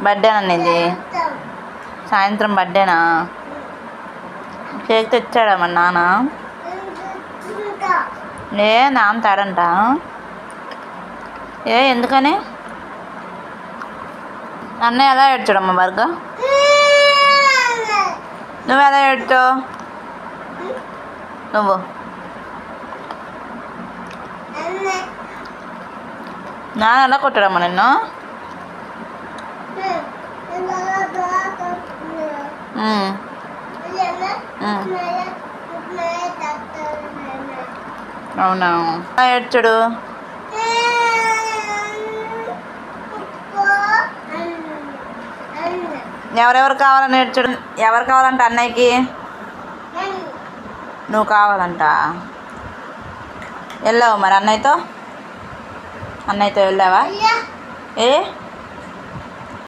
బర్త్డేనా ఇది? సాయంత్రం బర్త్డేనా? కేక్ తెచ్చాడా మరి నాన్న? నాన్న తాడంట. ఎందుకని? అన్నయ్య ఎలా ఏడ్చాడమ్మా బర్గా? నువ్వు ఎలా ఏడ్చావు? నువ్వు నాన్న ఎలా కొట్టాడమ్మా నిన్ను? అవునా? ఏడ్చాడు. ఎవరెవరు కావాలని ఏడ్చాడు? ఎవరు కావాలంట అన్నయ్యకి? నువ్వు కావాలంట. వెళ్ళావు మరి అన్నయ్యతో వెళ్ళావా?